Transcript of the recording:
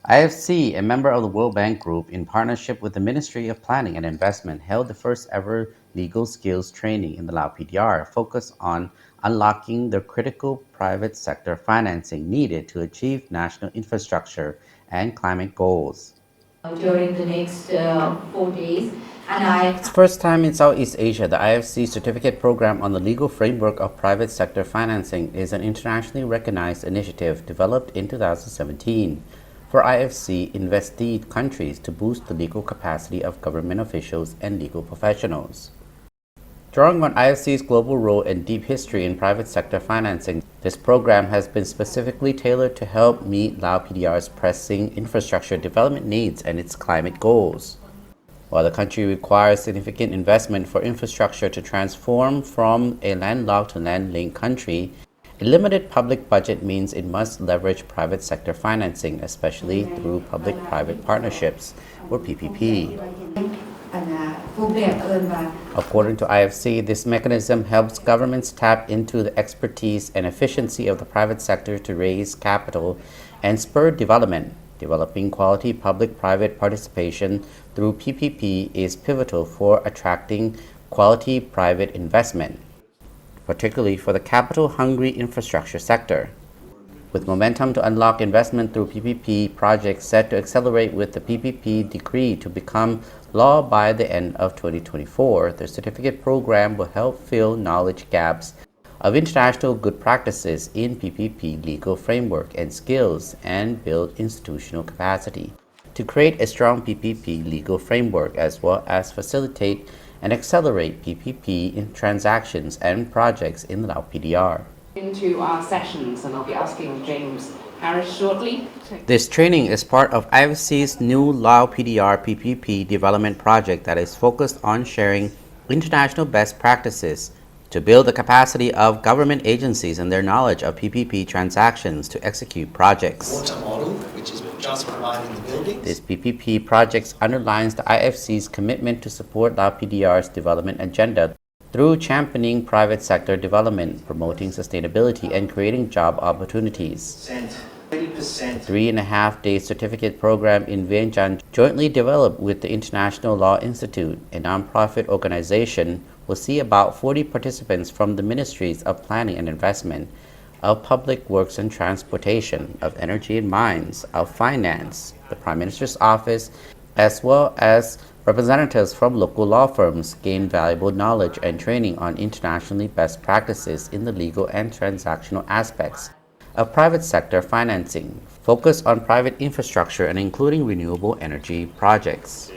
IFC, a member of the World Bank Group, in partnership with the Ministry of Planning and Investment, held the first ever legal skills training in the Lao PDR, focused on unlocking the critical private sector financing needed to achieve national infrastructure and climate goals. During the next 4 days. And I It's the first time in Southeast Asia, the IFC Certificate Program on the Legal Framework of Private Sector Financing is an internationally recognized initiative developed in 2017 for IFC investee countries to boost the legal capacity of government officials and legal professionals. Drawing on IFC's global role and deep history in private sector financing, this program has been specifically tailored to help meet Lao PDR's pressing infrastructure development needs and its climate goals. While the country requires significant investment for infrastructure to transform from a landlocked to land-linked country, a limited public budget means it must leverage private sector financing, especially through public-private partnerships, or PPP. According to IFC, this mechanism helps governments tap into the expertise and efficiency of the private sector to raise capital and spur development. Developing quality public-private participation through PPP is pivotal for attracting quality private investment, particularly for the capital-hungry infrastructure sector. With momentum to unlock investment through PPP projects set to accelerate with the PPP decree to become law by the end of 2024, the certificate program will help fill knowledge gaps of international good practices in PPP legal framework and skills and build institutional capacity to create a strong PPP legal framework as well as facilitate and accelerate PPP in transactions and projects in the Lao PDR. Into our sessions, and I'll be asking James Harris shortly. This training is part of IFC's new Lao PDR PPP development project that is focused on sharing international best practices to build the capacity of government agencies and their knowledge of PPP transactions to execute projects. Water model, which is just providing the buildings. This PPP project underlines the IFC's commitment to support Lao PDR's development agenda through championing private sector development, promoting sustainability, and creating job opportunities. 30%. 3.5-day certificate program in Vientiane, jointly developed with the International Law Institute, a nonprofit organization, will see about 40 participants from the Ministries of Planning and Investment, of Public Works and Transportation, of Energy and Mines, of Finance, the Prime Minister's Office, as well as representatives from local law firms gain valuable knowledge and training on internationally best practices in the legal and transactional aspects of private sector financing, focused on private infrastructure and including renewable energy projects.